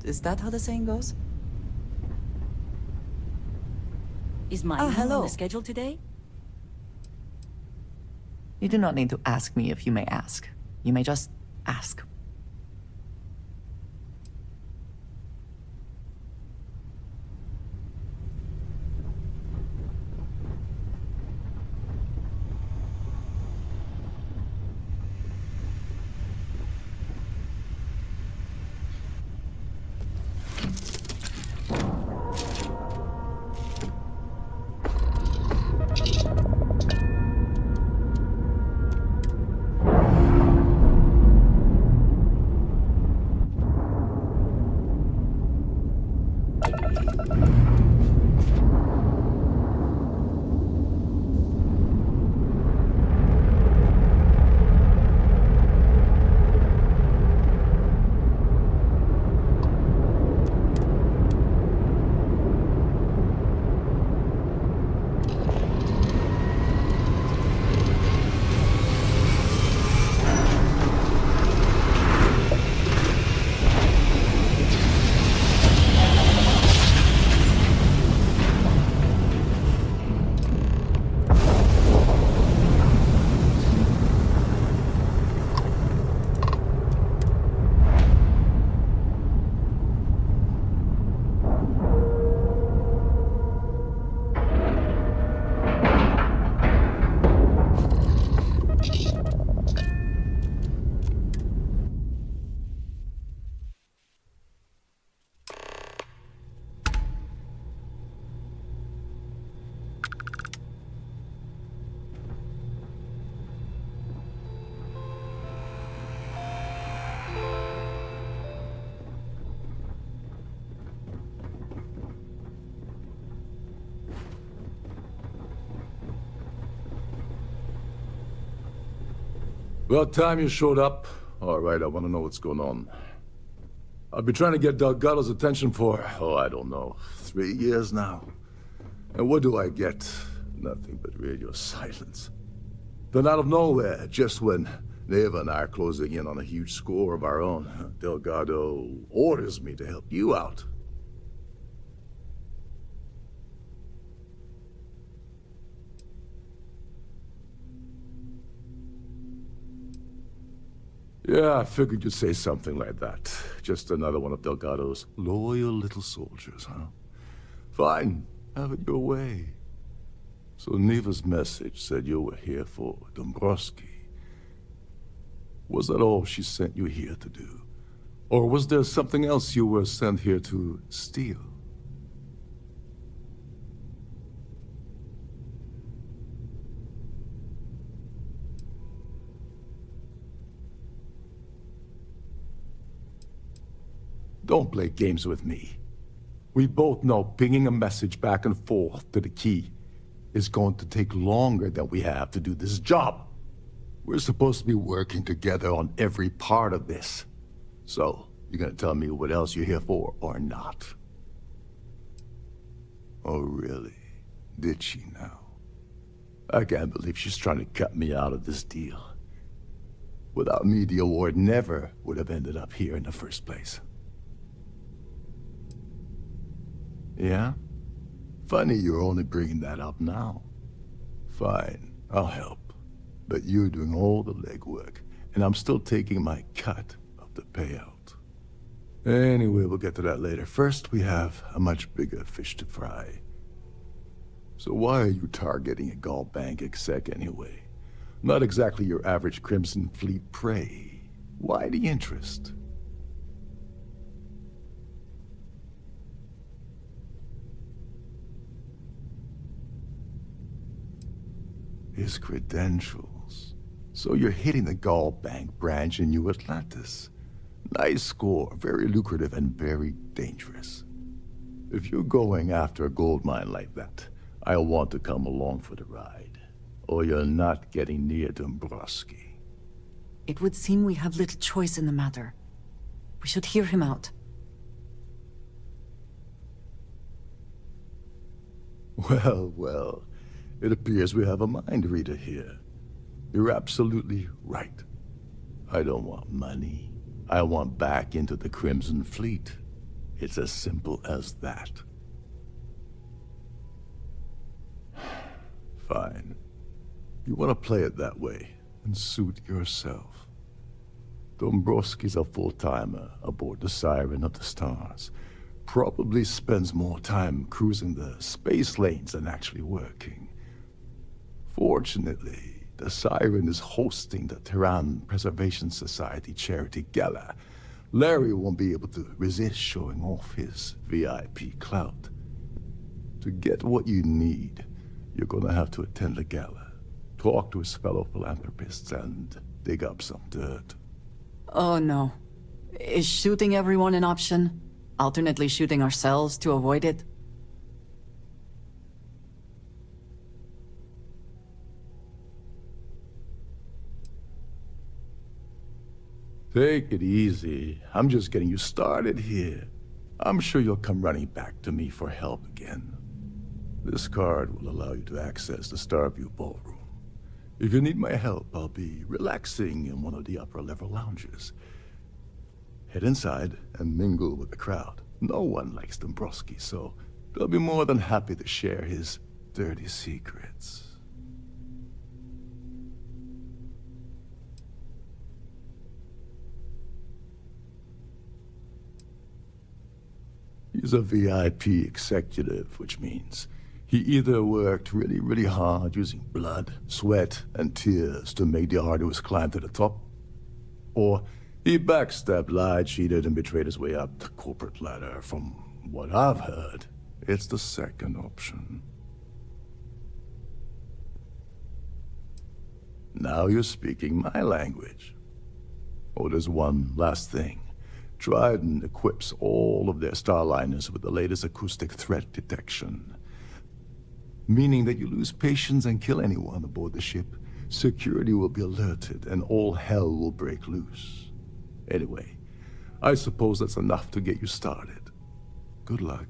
Is that how the saying goes? Is my hello. on the schedule today? You do not need to ask me if you may ask. You may just ask. About time you showed up. All right, I want to know what's going on. I've been trying to get Delgado's attention for, I don't know, 3 years now. And what do I get? Nothing but radio silence. Then out of nowhere, just when Neva and I are closing in on a huge score of our own, Delgado orders me to help you out. Yeah, I figured you'd say something like that. Just another one of Delgado's loyal little soldiers, huh? Fine, have it your way. So Neva's message said you were here for Dombrowski. Was that all she sent you here to do? Or was there something else you were sent here to steal? Don't play games with me. We both know pinging a message back and forth to the key is going to take longer than we have to do this job. We're supposed to be working together on every part of this. So, you gonna tell me what else you're here for, or not? Oh, really? Did she now? I can't believe she's trying to cut me out of this deal. Without me, the award never would have ended up here in the first place. Yeah? Funny you're only bringing that up now. Fine, I'll help. But you're doing all the legwork, and I'm still taking my cut of the payout. Anyway, we'll get to that later. First, we have a much bigger fish to fry. So why are you targeting a Gaul bank exec anyway? Not exactly your average Crimson Fleet prey. Why the interest? His credentials. So you're hitting the Gaul Bank branch in New Atlantis. Nice score, very lucrative and very dangerous. If you're going after a gold mine like that, I'll want to come along for the ride. Or you're not getting near Dombrowski. It would seem we have little choice in the matter. We should hear him out. Well. It appears we have a mind reader here. You're absolutely right. I don't want money. I want back into the Crimson Fleet. It's as simple as that. Fine. You want to play it that way, and suit yourself. Dombrowski's a full-timer aboard the Siren of the Stars. Probably spends more time cruising the space lanes than actually working. Fortunately, the Siren is hosting the Terran Preservation Society charity gala. Larry won't be able to resist showing off his VIP clout. To get what you need, you're gonna have to attend the gala, talk to his fellow philanthropists, and dig up some dirt. Oh no. Is shooting everyone an option? Alternately shooting ourselves to avoid it? Take it easy. I'm just getting you started here. I'm sure you'll come running back to me for help again. This card will allow you to access the Starfield ballroom. If you need my help, I'll be relaxing in one of the upper-level lounges. Head inside and mingle with the crowd. No one likes Dombrowski, so they'll be more than happy to share his dirty secrets. He's a VIP executive, which means he either worked really, really hard using blood, sweat, and tears to make the arduous climb to the top, or he backstabbed, lied, cheated, and betrayed his way up the corporate ladder. From what I've heard, it's the second option. Now you're speaking my language. Oh, there's one last thing. Trident equips all of their starliners with the latest acoustic threat detection. Meaning that you lose patience and kill anyone aboard the ship, security will be alerted and all hell will break loose. Anyway, I suppose that's enough to get you started. Good luck.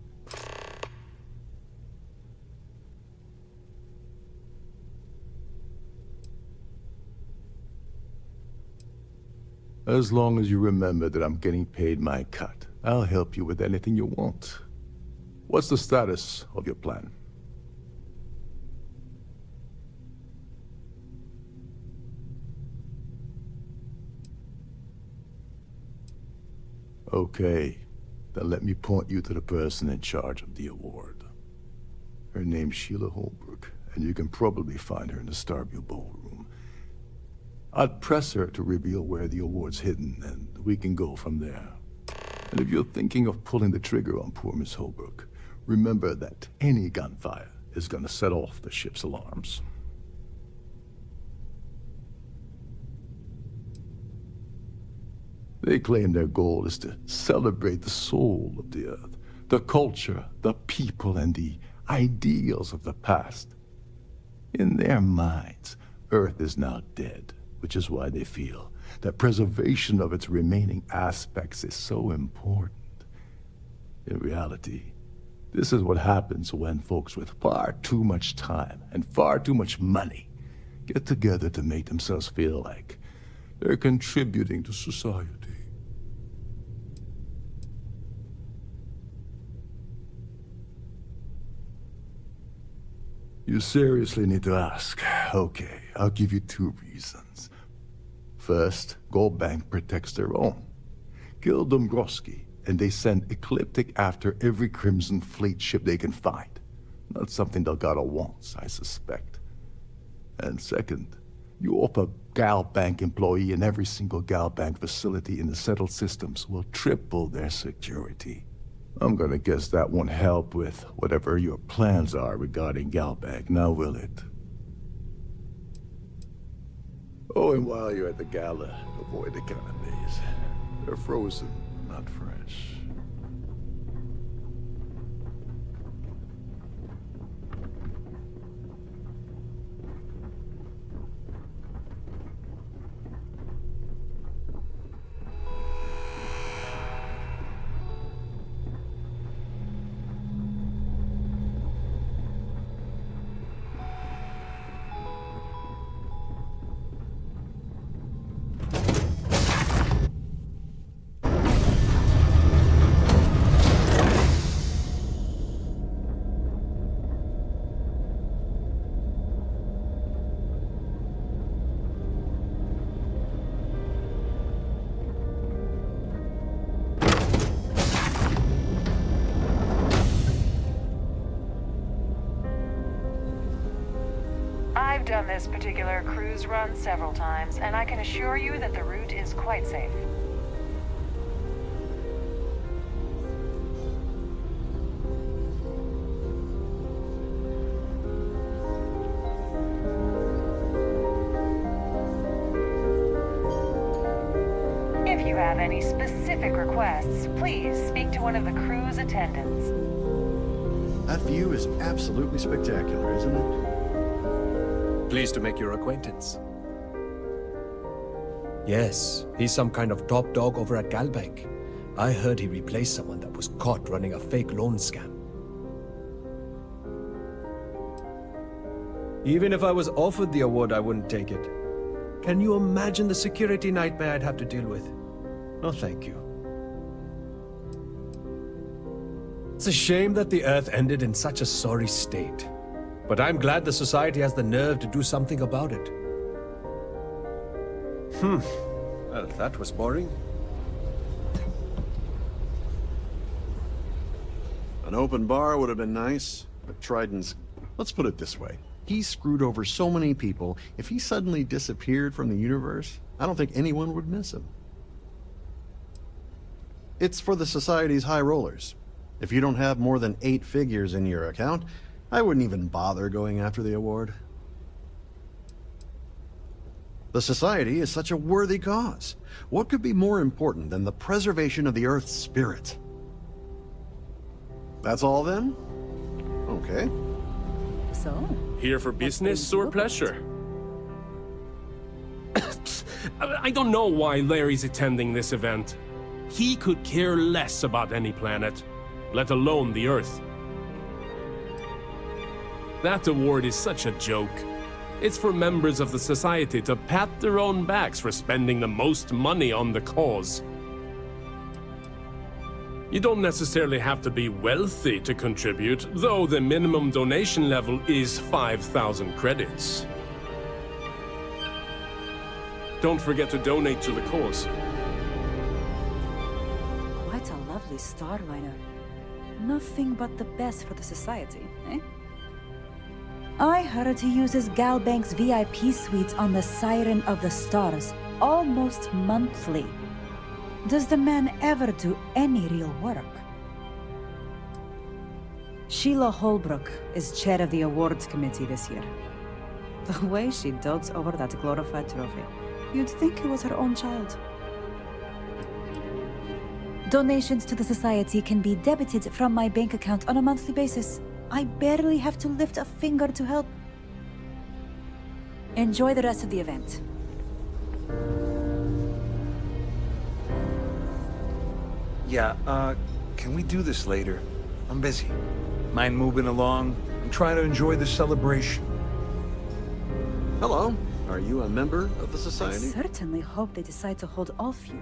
As long as you remember that I'm getting paid my cut, I'll help you with anything you want. What's the status of your plan? Okay, then let me point you to the person in charge of the award. Her name's Sheila Holbrook, and you can probably find her in the Starfield ballroom. I'd press her to reveal where the award's hidden, and we can go from there. And if you're thinking of pulling the trigger on poor Miss Holbrook, remember that any gunfire is gonna set off the ship's alarms. They claim their goal is to celebrate the soul of the Earth, the culture, the people, and the ideals of the past. In their minds, Earth is now dead, which is why they feel that preservation of its remaining aspects is so important. In reality, this is what happens when folks with far too much time and far too much money get together to make themselves feel like they're contributing to society. You seriously need to ask. Okay, I'll give you two reasons. First, Gold Bank protects their own. Kill Dombrowski, and they send Ecliptic after every Crimson Fleet ship they can find. Not something Delgado wants, I suspect. And second, you offer Gal Bank employee in every single Gal Bank facility in the settled systems will triple their security. I'm gonna guess that won't help with whatever your plans are regarding Galbank, now will it? Oh, and while you're at the gala, avoid the canapes. They're frozen, not fresh. done this particular cruise run several times, and I can assure you that the route is quite safe. If you have any specific requests, please speak to one of the cruise attendants. That view is absolutely spectacular, isn't it? Pleased to make your acquaintance. Yes, he's some kind of top dog over at Galbank. I heard he replaced someone that was caught running a fake loan scam. Even if I was offered the award, I wouldn't take it. Can you imagine the security nightmare I'd have to deal with? No, thank you. It's a shame that the Earth ended in such a sorry state. But I'm glad the Society has the nerve to do something about it. Well, that was boring. An open bar would have been nice, but Trident's... Let's put it this way. He screwed over so many people, if he suddenly disappeared from the universe, I don't think anyone would miss him. It's for the Society's high rollers. If you don't have more than 8 figures in your account, I wouldn't even bother going after the award. The Society is such a worthy cause. What could be more important than the preservation of the Earth's spirit? That's all then? Okay. So? Here for business or pleasure? I don't know why Larry's attending this event. He could care less about any planet, let alone the Earth. That award is such a joke. It's for members of the Society to pat their own backs for spending the most money on the cause. You don't necessarily have to be wealthy to contribute, though the minimum donation level is 5,000 credits. Don't forget to donate to the cause. Quite a lovely starliner. Nothing but the best for the Society, eh? I heard he uses Galbank's VIP suites on the Siren of the Stars almost monthly. Does the man ever do any real work? Sheila Holbrook is chair of the awards committee this year. The way she dotes over that glorified trophy, you'd think it was her own child. Donations to the Society can be debited from my bank account on a monthly basis. I barely have to lift a finger to help. Enjoy the rest of the event. Yeah, can we do this later? I'm busy. Mind moving along? I'm trying to enjoy the celebration. Hello. Are you a member of the I Society? certainly hope they decide to hold all of you.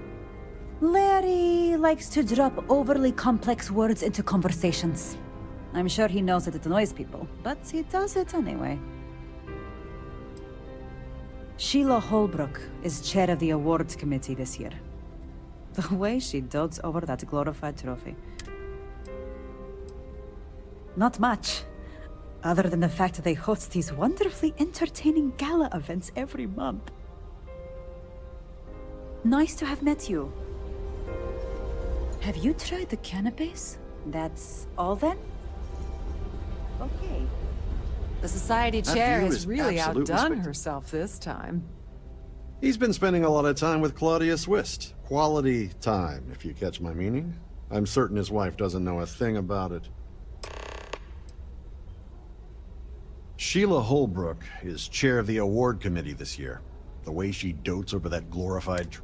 Larry likes to drop overly complex words into conversations. I'm sure he knows that it annoys people, but he does it anyway. Sheila Holbrook is chair of the awards committee this year. The way she dotes over that glorified trophy. Not much, other than the fact that they host these wonderfully entertaining gala events every month. Nice to have met you. Have you tried the canapes? That's all then? Okay. The Society That chair view has is really absolutely outdone spectac- herself this time. He's been spending a lot of time with Claudia Swist. Quality time, if you catch my meaning. I'm certain his wife doesn't know a thing about it. Sheila Holbrook is chair of the award committee this year. The way she dotes over that glorified...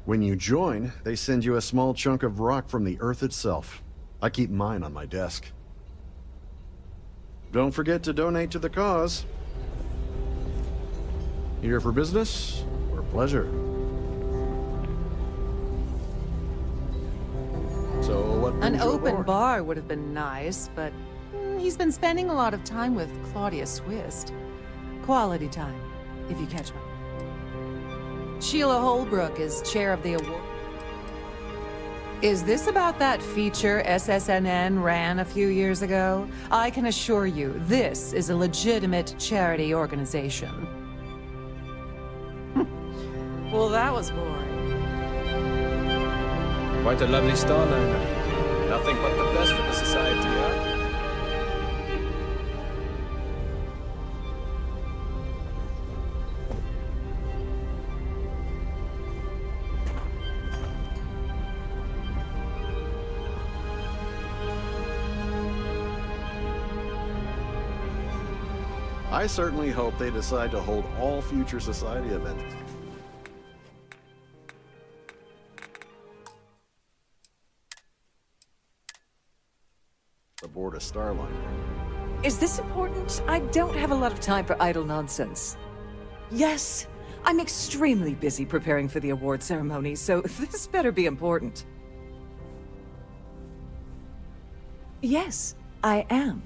When you join, they send you a small chunk of rock from the Earth itself. I keep mine on my desk. Don't forget to donate to the cause. Here for business or pleasure? So what An brings you open aboard? bar would have been nice, but he's been spending a lot of time with Claudia Swist. Quality time, if you catch me. Sheila Holbrook is chair of the award. Is this about that feature SSNN ran a few years ago? I can assure you, this is a legitimate charity organization. Well, that was boring. Quite a lovely starliner. Nothing but the best for the society, huh? I certainly hope they decide to hold all future society events aboard a Starliner. Is this important? I don't have a lot of time for idle nonsense. Yes, I'm extremely busy preparing for the award ceremony, so this better be important. Yes, I am.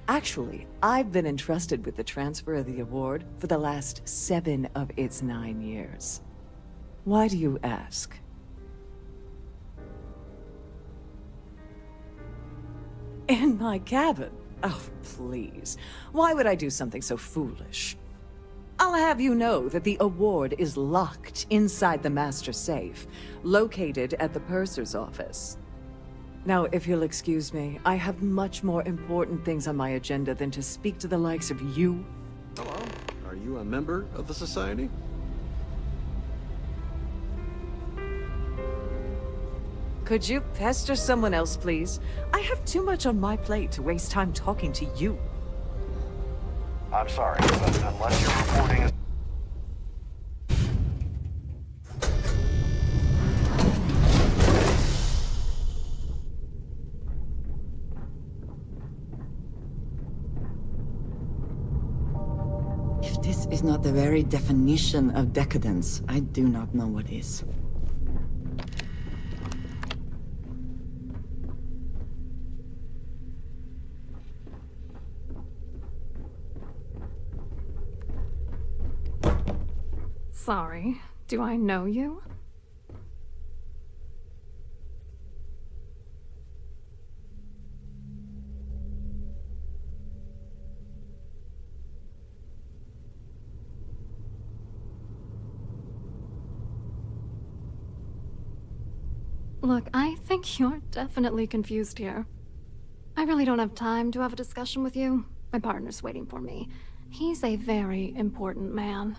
Actually, I've been entrusted with the transfer of the award for the last 7 of its 9 years. Why do you ask? In my cabin? Oh, please. Why would I do something so foolish? I'll have you know that the award is locked inside the master safe, located at the purser's office. Now, if you'll excuse me, I have much more important things on my agenda than to speak to the likes of you. Hello? Are you a member of the society? Could you pester someone else, please? I have too much on my plate to waste time talking to you. I'm sorry, but unless you're reporting a... If this is not the very definition of decadence, I do not know what is. Sorry, do I know you? Look, I think you're definitely confused here. I really don't have time to have a discussion with you. My partner's waiting for me. He's a very important man.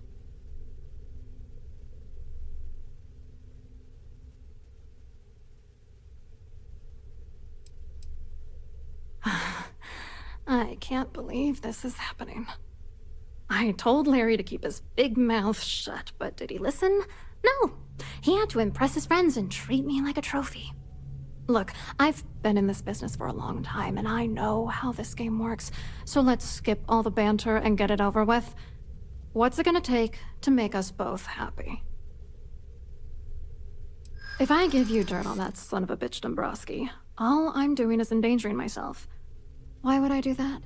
I can't believe this is happening. I told Larry to keep his big mouth shut, but did he listen? No. He had to impress his friends and treat me like a trophy. Look, I've been in this business for a long time, and I know how this game works, so let's skip all the banter and get it over with. What's it gonna take to make us both happy? If I give you dirt on that son of a bitch Dombrowski, all I'm doing is endangering myself. Why would I do that?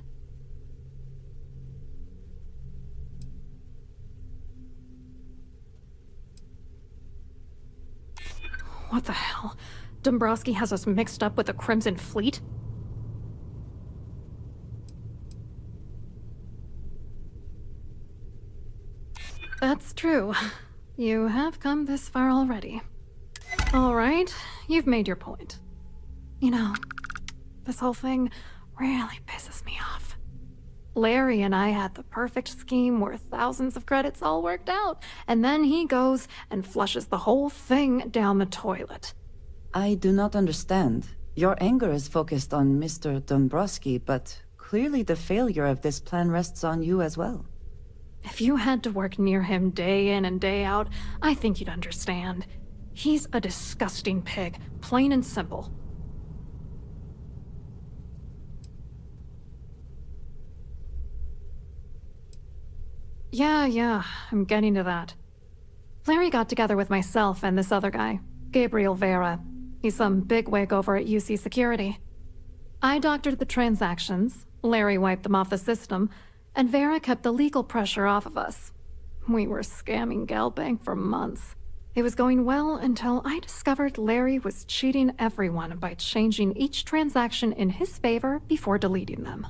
What the hell? Dombrowski has us mixed up with the Crimson Fleet? That's true. You have come this far already. All right, you've made your point. You know, this whole thing really pisses me off. Larry and I had the perfect scheme where thousands of credits all worked out, and then he goes and flushes the whole thing down the toilet. I do not understand. Your anger is focused on Mr. Dombrowski, but clearly the failure of this plan rests on you as well. If you had to work near him day in and day out, I think you'd understand. He's a disgusting pig, plain and simple. Yeah, I'm getting to that. Larry got together with myself and this other guy, Gabriel Vera. He's some bigwig over at UC Security. I doctored the transactions, Larry wiped them off the system, and Vera kept the legal pressure off of us. We were scamming Galbank for months. It was going well until I discovered Larry was cheating everyone by changing each transaction in his favor before deleting them.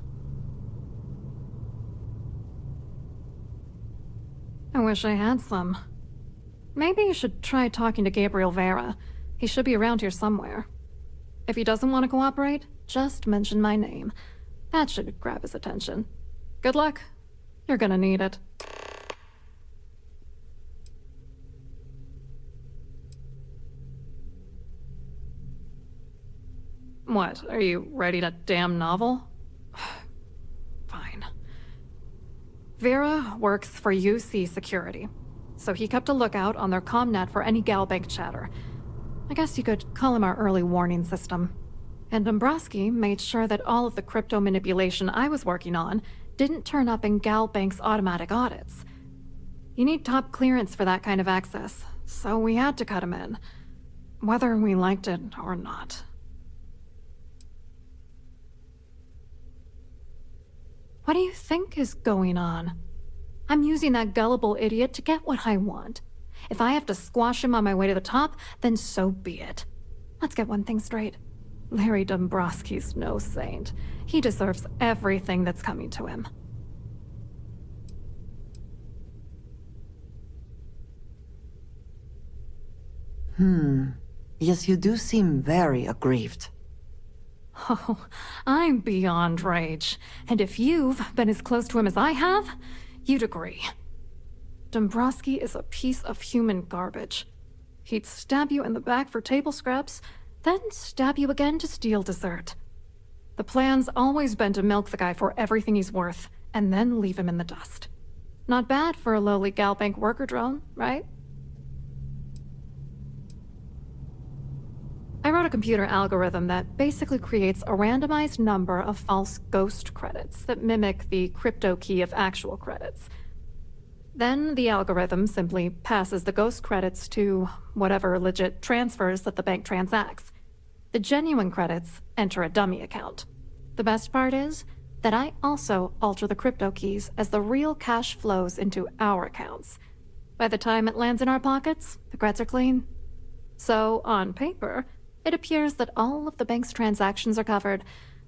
I wish I had some. Maybe you should try talking to Gabriel Vera. He should be around here somewhere. If he doesn't want to cooperate, just mention my name. That should grab his attention. Good luck. You're gonna need it. What, are you writing a damn novel? Fine. Vera works for UC Security, so he kept a lookout on their commnet for any Galbank chatter. I guess you could call him our early warning system. And Dombrowski made sure that all of the crypto manipulation I was working on didn't turn up in Galbank's automatic audits. You need top clearance for that kind of access, so we had to cut him in, whether we liked it or not. What do you think is going on? I'm using that gullible idiot to get what I want. If I have to squash him on my way to the top, then so be it. Let's get one thing straight. Larry Dombrowski's no saint. He deserves everything that's coming to him. Yes, you do seem very aggrieved. Oh, I'm beyond rage. And if you've been as close to him as I have, you'd agree. Dombrowski is a piece of human garbage. He'd stab you in the back for table scraps, then stab you again to steal dessert. The plan's always been to milk the guy for everything he's worth, and then leave him in the dust. Not bad for a lowly Galbank worker drone, right? I wrote a computer algorithm that basically creates a randomized number of false ghost credits that mimic the crypto key of actual credits. Then the algorithm simply passes the ghost credits to whatever legit transfers that the bank transacts. The genuine credits enter a dummy account. The best part is that I also alter the crypto keys as the real cash flows into our accounts. By the time it lands in our pockets, the creds are clean. So, on paper, it appears that all of the bank's transactions are covered,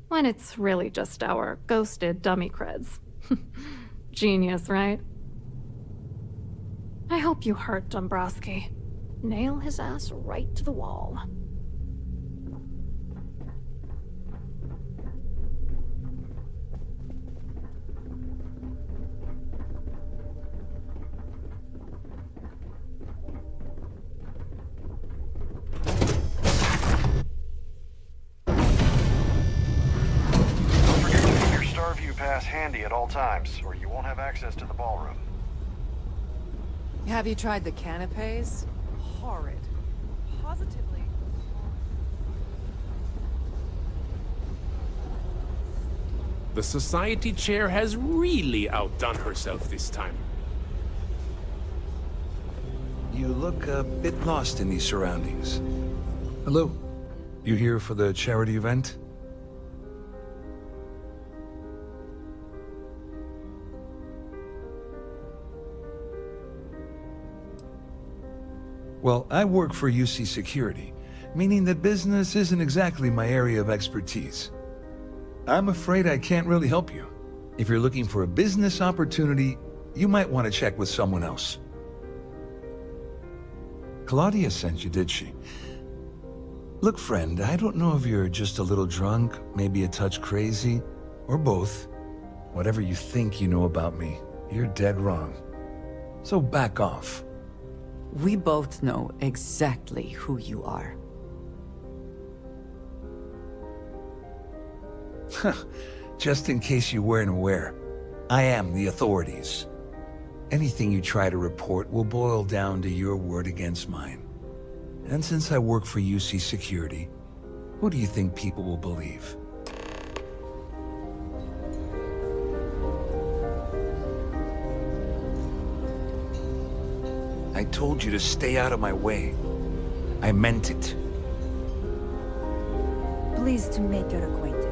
when it's really just our ghosted dummy creds. Genius, right? I hope you hurt Dombrowski. Nail his ass right to the wall. Pass handy at all times, or you won't have access to the ballroom. Have you tried the canapes? Horrid. Positively. The society chair has really outdone herself this time. You look a bit lost in these surroundings. Hello. You here for the charity event? Well, I work for UC Security, meaning that business isn't exactly my area of expertise. I'm afraid I can't really help you. If you're looking for a business opportunity, you might want to check with someone else. Claudia sent you, did she? Look, friend, I don't know if you're just a little drunk, maybe a touch crazy, or both. Whatever you think you know about me, you're dead wrong. So back off. We both know exactly who you are. Just in case you weren't aware, I am the authorities. Anything you try to report will boil down to your word against mine. And since I work for UC Security, who do you think people will believe? I told you to stay out of my way. I meant it. Pleased to make your acquaintance.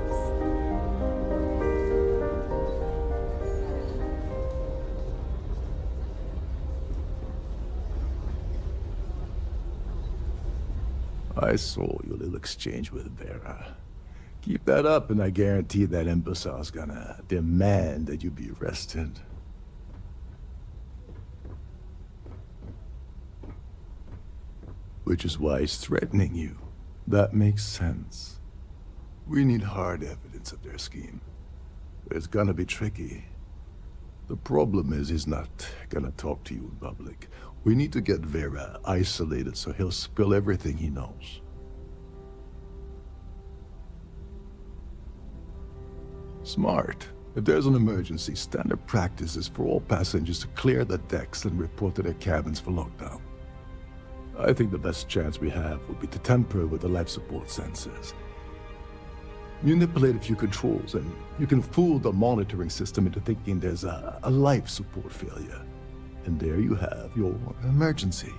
I saw your little exchange with Vera. Keep that up, and I guarantee that imbecile's gonna demand that you be arrested. Which is why he's threatening you. That makes sense. We need hard evidence of their scheme. But it's gonna be tricky. The problem is he's not gonna talk to you in public. We need to get Vera isolated so he'll spill everything he knows. Smart. If there's an emergency, standard practice is for all passengers to clear the decks and report to their cabins for lockdown. I think the best chance we have would be to tamper with the life support sensors. Manipulate a few controls, and you can fool the monitoring system into thinking there's a life support failure. And there you have your emergency.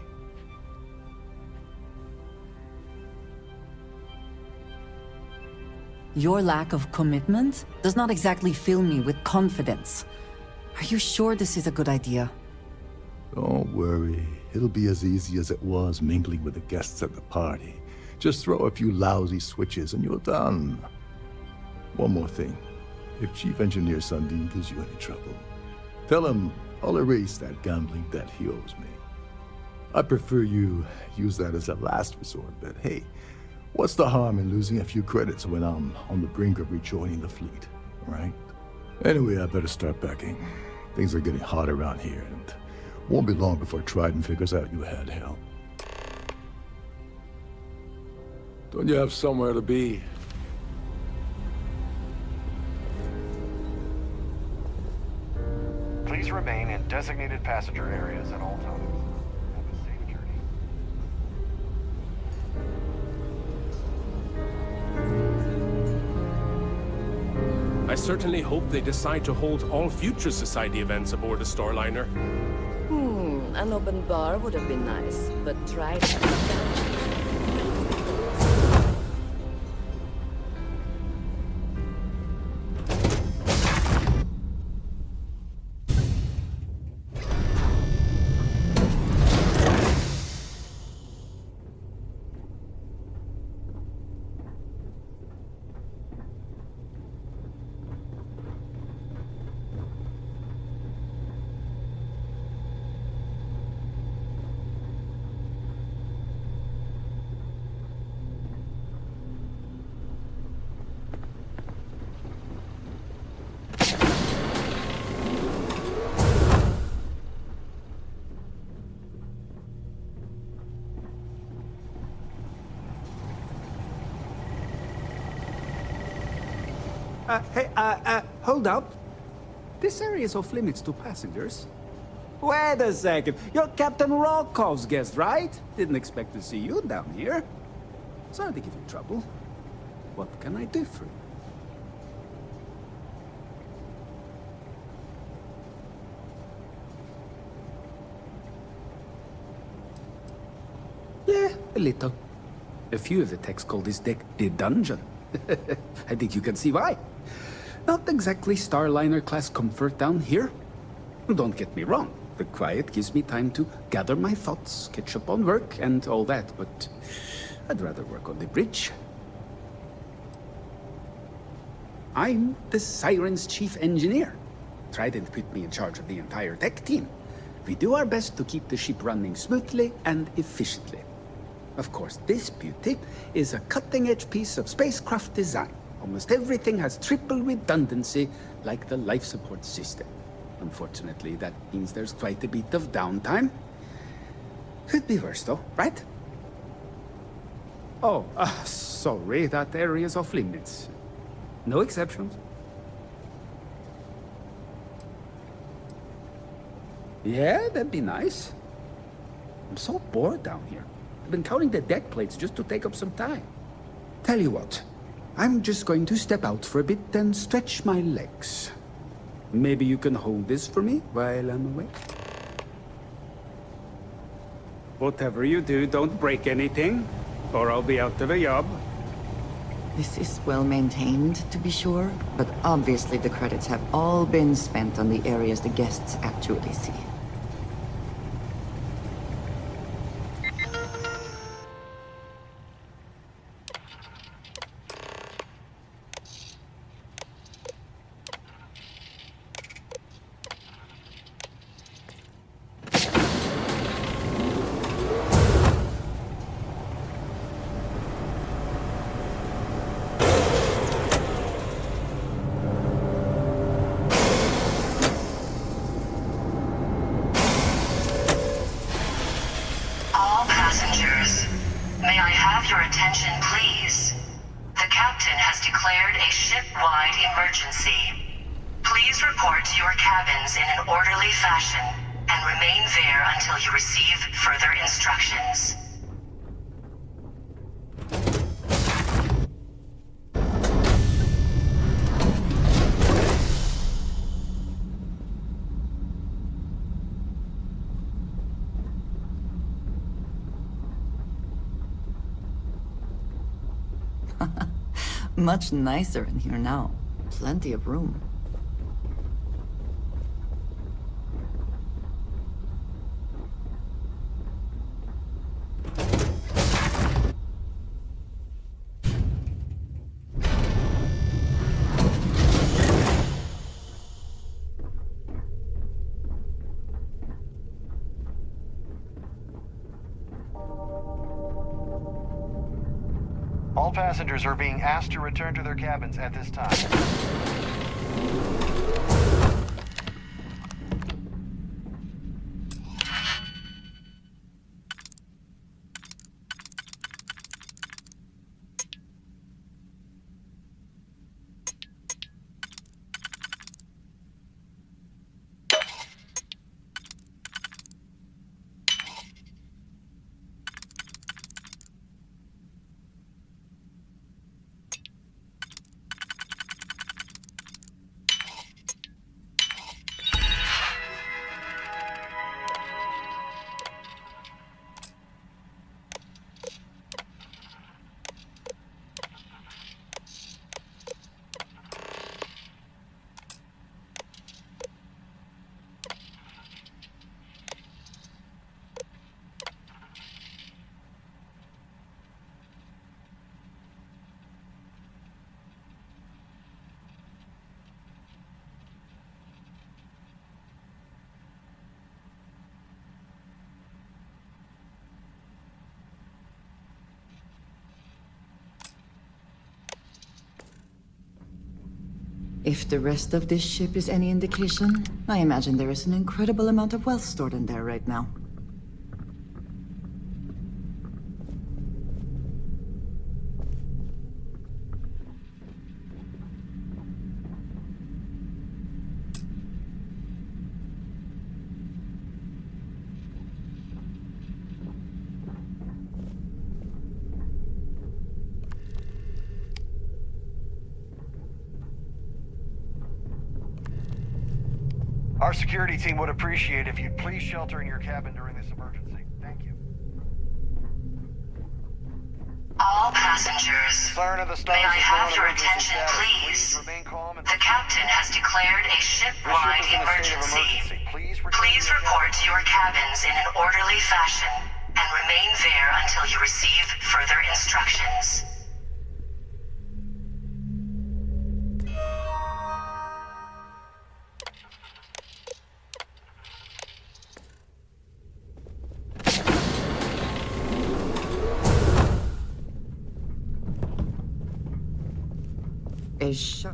Your lack of commitment does not exactly fill me with confidence. Are you sure this is a good idea? Don't worry. It'll be as easy as it was mingling with the guests at the party. Just throw a few lousy switches and you're done. One more thing. If Chief Engineer Sundin gives you any trouble, tell him I'll erase that gambling debt he owes me. I prefer you use that as a last resort, but hey, what's the harm in losing a few credits when I'm on the brink of rejoining the fleet, right? Anyway, I better start packing. Things are getting hot around here, and won't be long before Trident figures out you had help. Don't you have somewhere to be? Please remain in designated passenger areas at all times. Have a safe journey. I certainly hope they decide to hold all future Society events aboard the Starliner. An open bar would have been nice, but try that. Hold up. This area is off limits to passengers. Wait a second. You're Captain Rokov's guest, right? Didn't expect to see you down here. Sorry to give you trouble. What can I do for you? Yeah, a little. A few of the techs call this deck the dungeon. I think you can see why. Not exactly Starliner-class comfort down here. Don't get me wrong. The quiet gives me time to gather my thoughts, catch up on work, and all that, but I'd rather work on the bridge. I'm the Siren's chief engineer. Trident put me in charge of the entire tech team. We do our best to keep the ship running smoothly and efficiently. Of course, this beauty is a cutting-edge piece of spacecraft design. Almost everything has triple redundancy, like the life support system. Unfortunately, that means there's quite a bit of downtime. Could be worse, though, right? Oh, sorry, that area's off limits. No exceptions. Yeah, that'd be nice. I'm so bored down here. I've been counting the deck plates just to take up some time. Tell you what, I'm just going to step out for a bit and stretch my legs. Maybe you can hold this for me while I'm away? Whatever you do, don't break anything, or I'll be out of a job. This is well maintained, to be sure, but obviously the credits have all been spent on the areas the guests actually see. captain has declared a ship-wide emergency. Please report to your cabins in an orderly fashion and remain there until you receive further instructions. Much nicer in here now. Plenty of room. All passengers are being asked to return to their cabins at this time. If the rest of this ship is any indication, I imagine there is an incredible amount of wealth stored in there right now. Our security team would appreciate if you'd please shelter in your cabin during this emergency. Thank you. All passengers, Siren of the Stars may I is now have in your emergency attention, status. please? Remain calm and The captain has declared a ship-wide This ship is in a state of emergency. emergency. Please report to your cabins in an orderly fashion and remain there until you receive further instructions.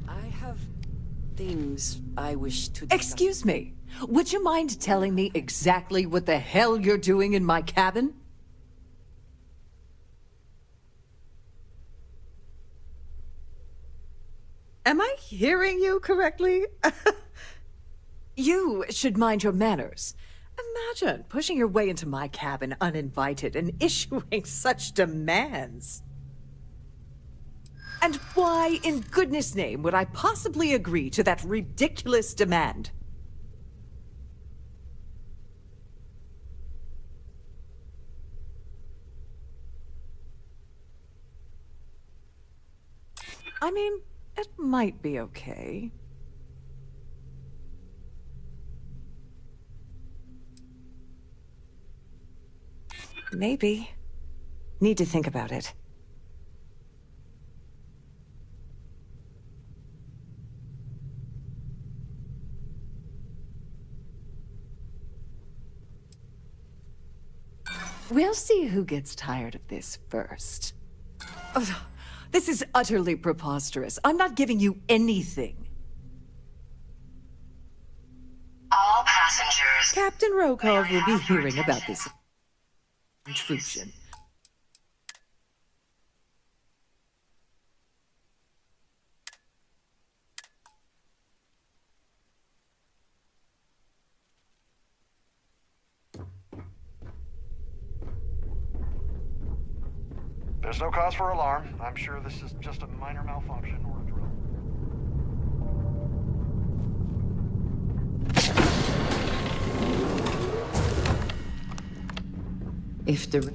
I have things I wish to discuss. Excuse me. Would you mind telling me exactly what the hell you're doing in my cabin? Am I hearing you correctly? You should mind your manners. Imagine pushing your way into my cabin uninvited and issuing such demands. And why, in goodness name, would I possibly agree to that ridiculous demand? I mean, it might be okay. Maybe. Need to think about it. We'll see who gets tired of this first. Ugh, this is utterly preposterous. I'm not giving you anything. All passengers. Captain Rokov will be hearing about this intrusion. There's no cause for alarm. I'm sure this is just a minor malfunction or a drill. If the...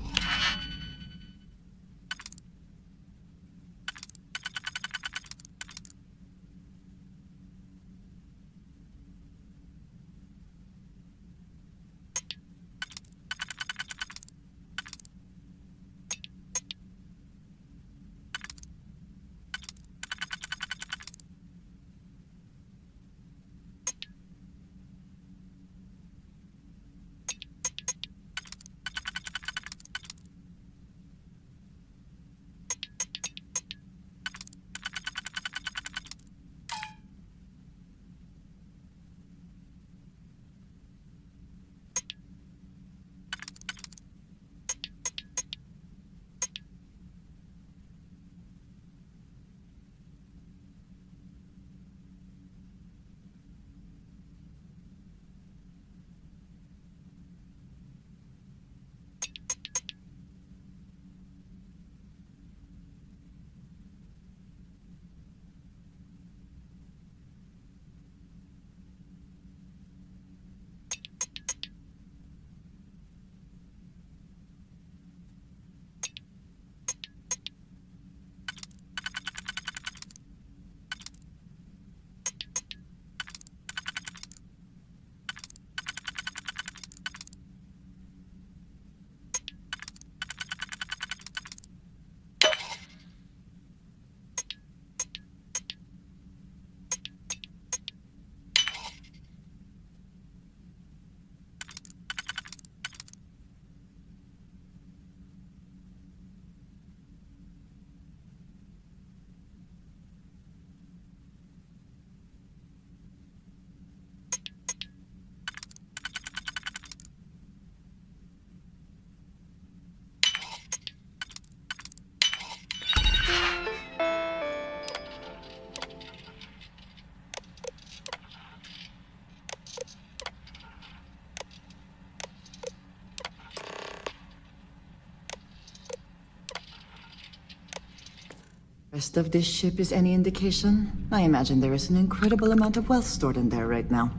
rest of this ship is any indication, I imagine there is an incredible amount of wealth stored in there right now.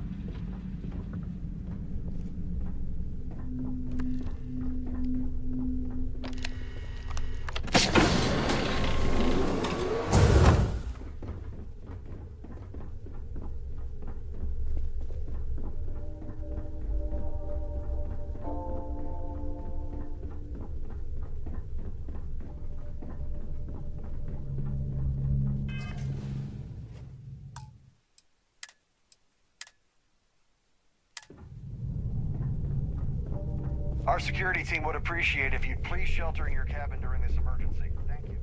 Our security team would appreciate if you'd please shelter in your cabin during this emergency. Thank you.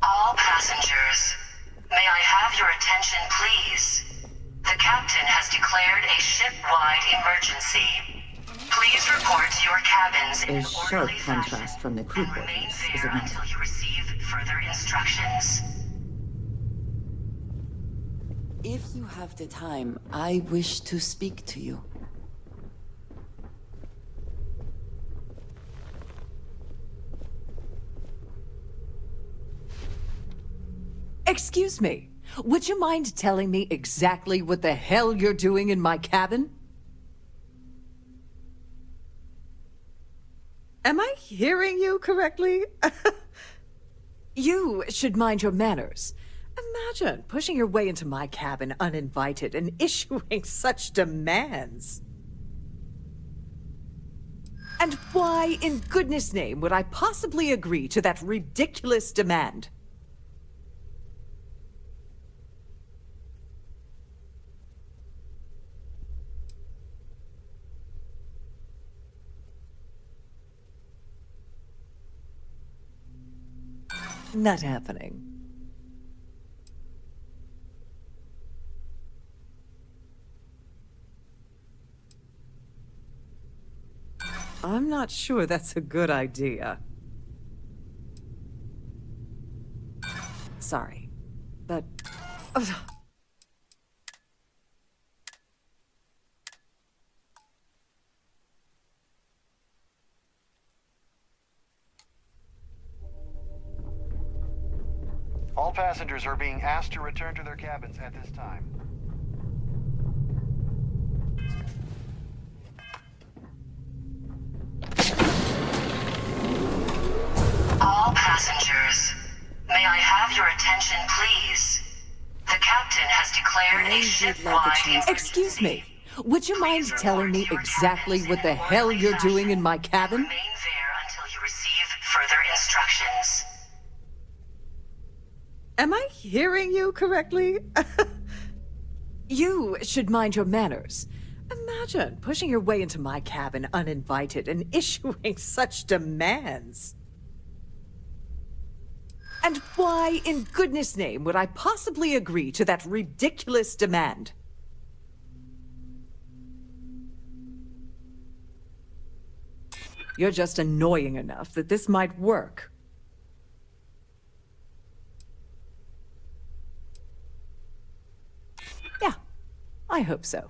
All passengers, may I have your attention, please? The captain has declared a ship-wide emergency. Please report to your cabins in A an sharp orderly fashion contrast from the crew and remain quarters, is there it not? until you receive further instructions. If you have the time, I wish to speak to you. Excuse me. Would you mind telling me exactly what the hell you're doing in my cabin? Am I hearing you correctly? You should mind your manners. Imagine pushing your way into my cabin uninvited and issuing such demands. And why, in goodness name, would I possibly agree to that ridiculous demand? Not happening. I'm not sure that's a good idea. Sorry, but... All passengers are being asked to return to their cabins at this time. All passengers, may I have your attention, please? The captain has declared a ship-wide... Excuse me. Would you mind telling me exactly what the hell you're doing in my cabin? Remain there until you receive further instructions. Am I hearing you correctly? You should mind your manners. Imagine pushing your way into my cabin uninvited and issuing such demands. And why, in goodness name, would I possibly agree to that ridiculous demand? You're just annoying enough that this might work. Yeah, I hope so.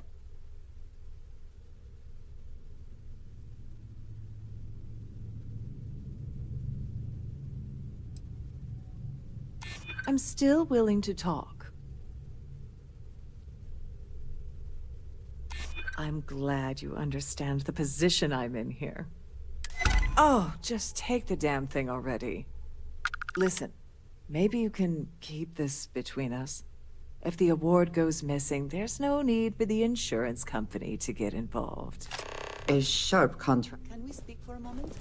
I'm still willing to talk. I'm glad you understand the position I'm in here. Oh, just take the damn thing already. Listen, maybe you can keep this between us. If the award goes missing, there's no need for the insurance company to get involved. A sharp contrast. Can we speak for a moment?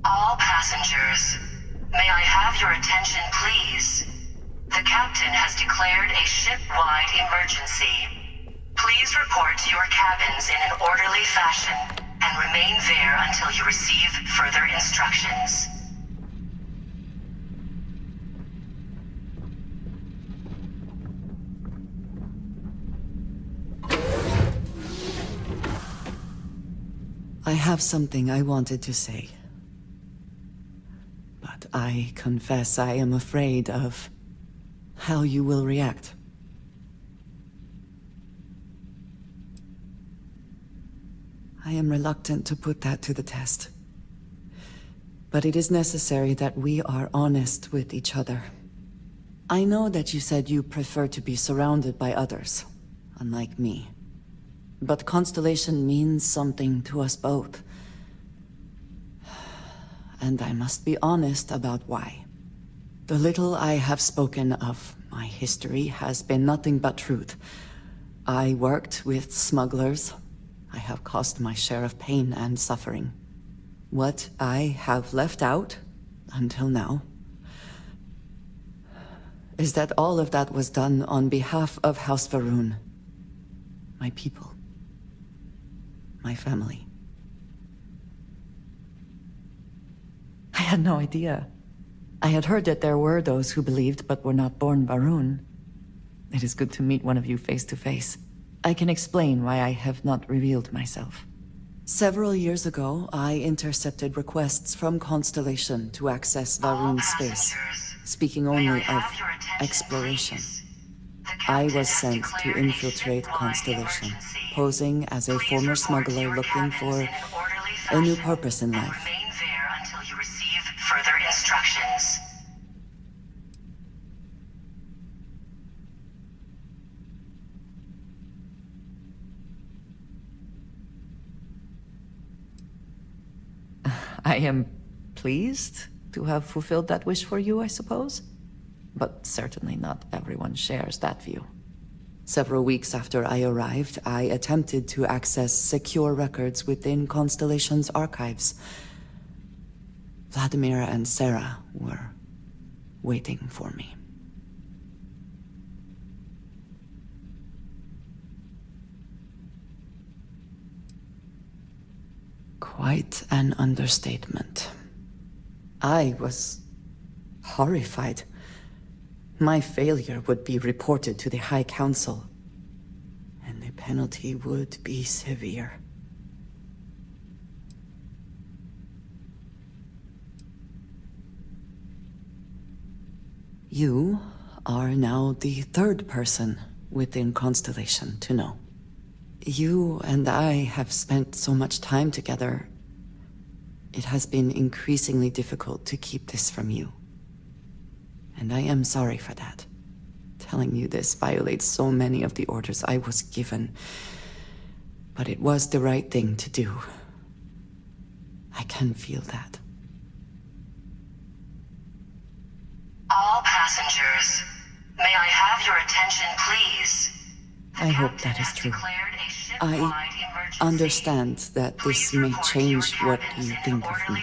All passengers, may I have your attention, please? The captain has declared a ship-wide emergency. Please report to your cabins in an orderly fashion and remain there until you receive further instructions. I have something I wanted to say. But I confess I am afraid of how you will react. I am reluctant to put that to the test. But it is necessary that we are honest with each other. I know that you said you prefer to be surrounded by others, unlike me. But Constellation means something to us both. And I must be honest about why. The little I have spoken of my history has been nothing but truth. I worked with smugglers. I have caused my share of pain and suffering. What I have left out, until now, is that all of that was done on behalf of House Va'ruun. My people. My family. I had no idea. I had heard that there were those who believed but were not born Va'ruun. It is good to meet one of you face to face. I can explain why I have not revealed myself. Several years ago, I intercepted requests from Constellation to access Va'ruun's space, speaking only of exploration. I was sent to infiltrate Constellation, posing as a former smuggler looking for a new purpose in life. Remain there until you receive further instructions. I am pleased to have fulfilled that wish for you, I suppose. But certainly not everyone shares that view. Several weeks after I arrived, I attempted to access secure records within Constellation's archives. Vladimir and Sarah were waiting for me. Quite an understatement. I was horrified. My failure would be reported to the High Council. penalty would be severe. You are now the third person within Constellation to know. You and I have spent so much time together. It has been increasingly difficult to keep this from you. And I am sorry for that. Telling you this violates so many of the orders I was given. But it was the right thing to do. I can feel that. All passengers, may I have your attention, please? I hope that is true. I understand that this may change what you think of me.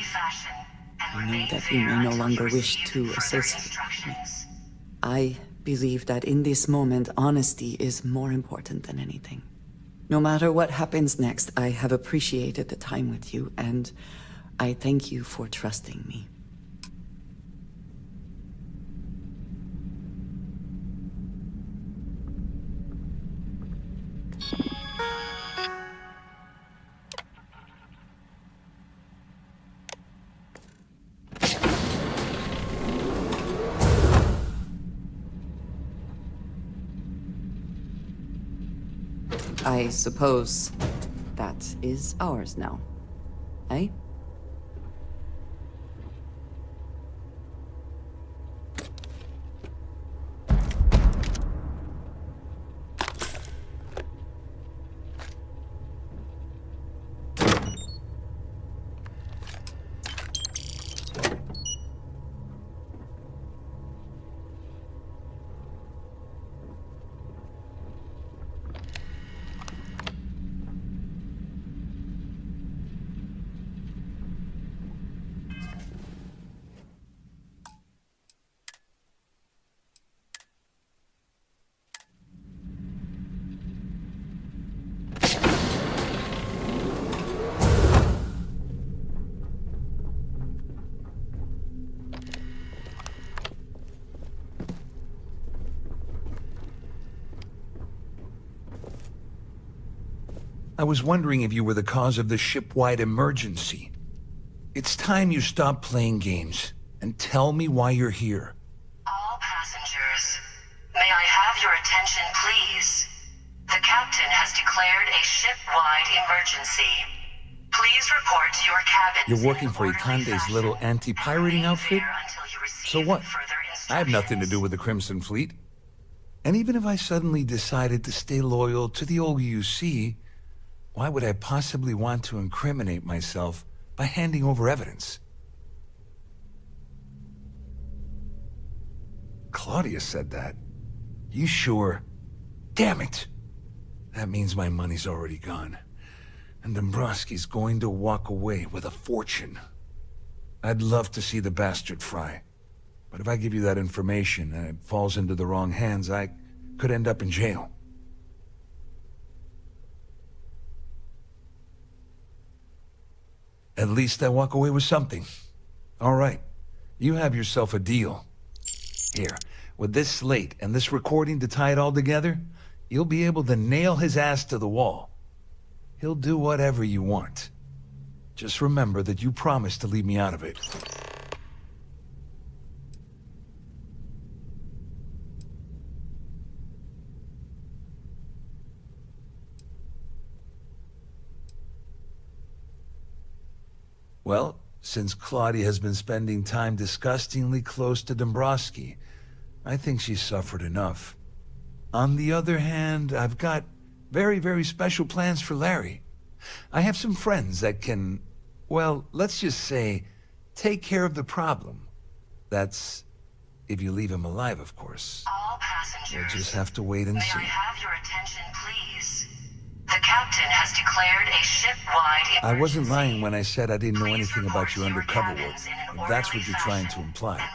I know that you may no longer wish to associate with me. I believe that in this moment, honesty is more important than anything. No matter what happens next, I have appreciated the time with you, and I thank you for trusting me. I suppose that is ours now, eh? I was wondering if you were the cause of the ship-wide emergency. It's time you stop playing games and tell me why you're here. All passengers, may I have your attention, please? The captain has declared a ship-wide emergency. Please report to your cabin. You're working for Ikande's little anti-pirating outfit? So what? I have nothing to do with the Crimson Fleet. And even if I suddenly decided to stay loyal to the old UC, why would I possibly want to incriminate myself by handing over evidence? Claudia said that. You sure? Damn it! That means my money's already gone. And Dombrowski's going to walk away with a fortune. I'd love to see the bastard fry. But if I give you that information and it falls into the wrong hands, I could end up in jail. At least I walk away with something. All right, you have yourself a deal. Here, with this slate and this recording to tie it all together, you'll be able to nail his ass to the wall. He'll do whatever you want. Just remember that you promised to leave me out of it. Well, since Claudia has been spending time disgustingly close to Dombrowski, I think she's suffered enough. On the other hand, I've got very, very special plans for Larry. I have some friends that can, well, let's just say, take care of the problem. That's if you leave him alive, of course. All passengers, We'll just have to wait and may see. I have your attention, please? The captain has declared a ship-wide emergency. I wasn't lying when I said I didn't know anything about your undercover work, if that's what you're trying to imply.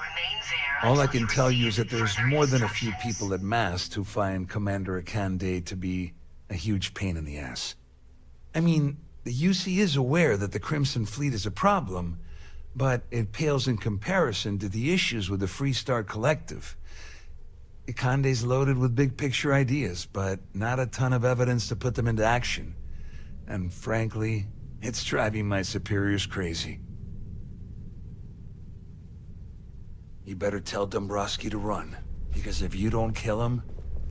All I can tell you is that there's more than a few people at Mast who find Commander Akande to be a huge pain in the ass. I mean, the UC is aware that the Crimson Fleet is a problem, but it pales in comparison to the issues with the Freestar Collective. Ikande's loaded with big-picture ideas, but not a ton of evidence to put them into action. And frankly, it's driving my superiors crazy. You better tell Dombrowski to run, because if you don't kill him,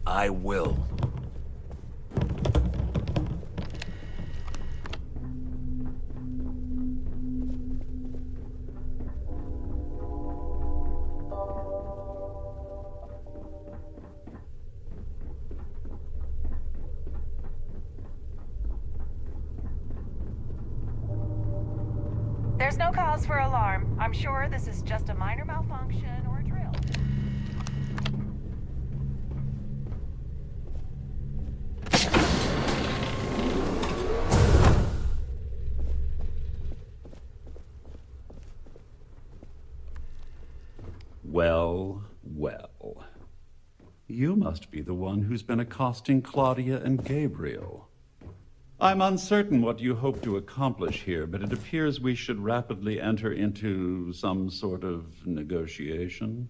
I will. There's no cause for alarm. I'm sure this is just a minor malfunction or a drill. Well, well. You must be the one who's been accosting Claudia and Gabriel. I'm uncertain what you hope to accomplish here, but it appears we should rapidly enter into some sort of negotiation.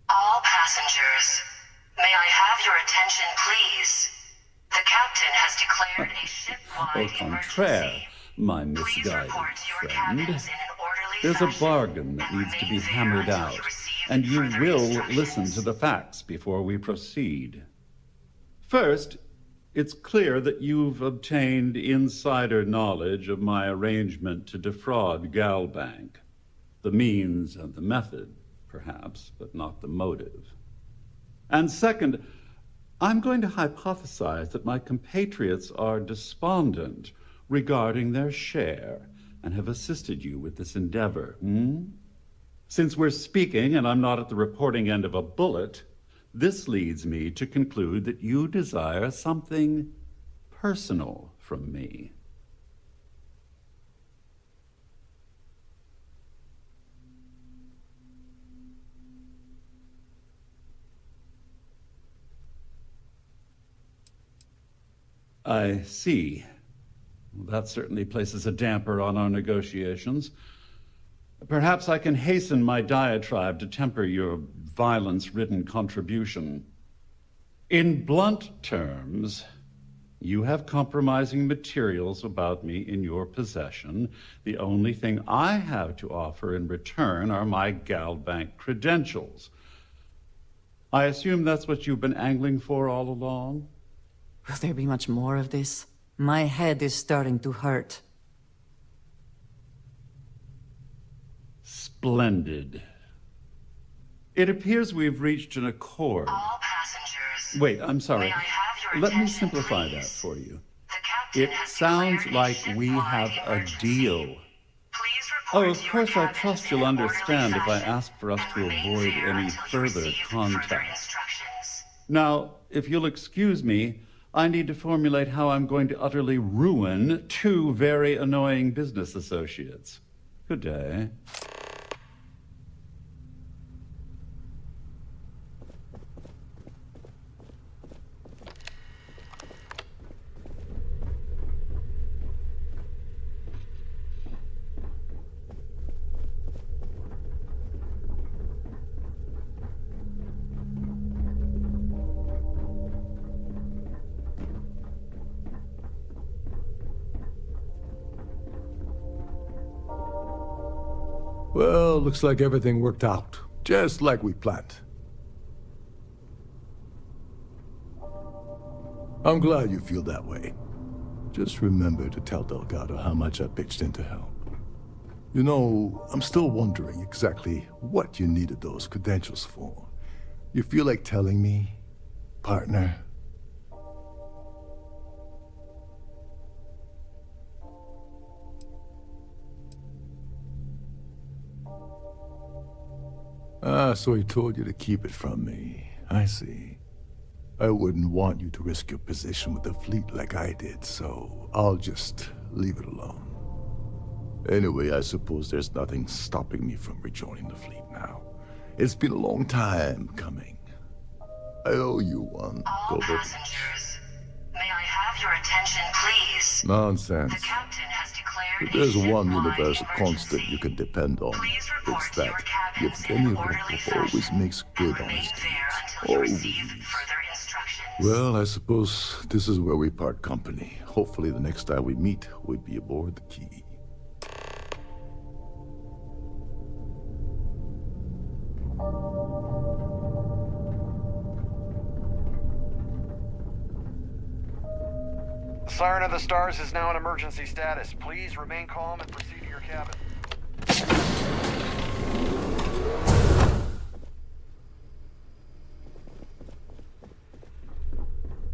All passengers, may I have your attention, please? The captain has declared a Au ship-wide contraire, emergency. my misguided friend. There's a bargain that needs to be hammered out, and you will listen to the facts before we proceed. First, it's clear that you've obtained insider knowledge of my arrangement to defraud Galbank. The means and the method, perhaps, but not the motive. And second, I'm going to hypothesize that my compatriots are despondent regarding their share and have assisted you with this endeavor. Since we're speaking and I'm not at the reporting end of a bullet, this leads me to conclude that you desire something personal from me. I see. That certainly places a damper on our negotiations. Perhaps I can hasten my diatribe to temper your violence-ridden contribution. In blunt terms, you have compromising materials about me in your possession. The only thing I have to offer in return are my Galbank credentials. I assume that's what you've been angling for all along? Will there be much more of this? My head is starting to hurt. Splendid. It appears we've reached an accord. All passengers. Wait, I'm sorry. May I have your Let me attention, simplify please? that for you. The captain It has sounds declared a like we ship-wide have a emergency. deal. Please Oh, report of to your course, I cabins trust in you'll an orderly understand if I fashion ask for us and to remain avoid there any until you further receive contact. instructions. Now, if you'll excuse me, I need to formulate how I'm going to utterly ruin two very annoying business associates. Good day. Well, looks like everything worked out, just like we planned. I'm glad you feel that way. Just remember to tell Delgado how much I pitched in to help. You know, I'm still wondering exactly what you needed those credentials for. You feel like telling me, partner? Ah, so he told you to keep it from me. I see. I wouldn't want you to risk your position with the fleet like I did, so I'll just leave it alone. Anyway, I suppose there's nothing stopping me from rejoining the fleet now. It's been a long time coming. I owe you one. All passengers, may I have your attention, please? Nonsense. The captain has declared If there's one universal constant you can depend on, it's that Yevgeny Rokov always makes good on his deeds. Always. Well, I suppose this is where we part company. Hopefully the next time we meet, we'll be aboard the Key. The Siren of the Stars is now in emergency status. Please remain calm and proceed to your cabin.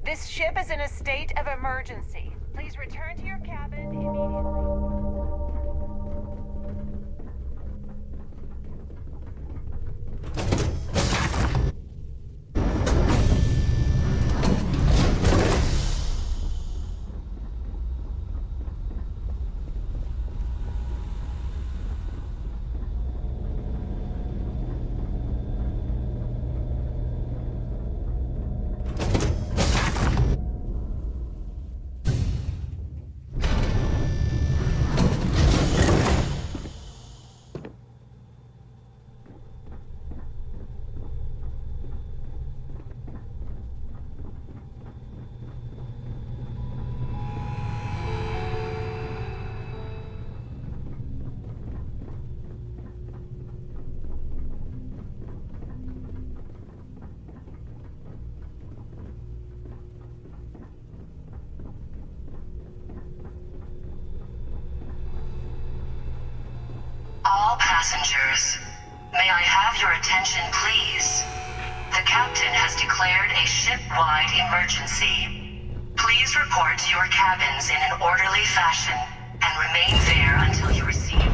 This ship is in a state of emergency. Please return to your cabin immediately. All passengers, may I have your attention, please? The captain has declared a ship-wide emergency. Please report to your cabins in an orderly fashion and remain there until you receive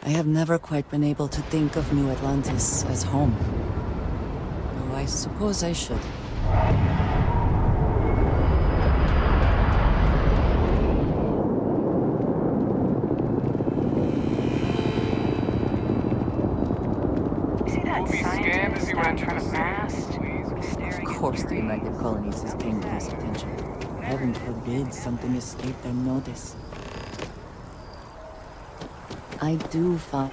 I have never quite been able to think of New Atlantis as home. Though I suppose I should. See that scientist out front of mast? Of course the United Colonies is paying close attention. Heaven forbid something escape their notice. I do find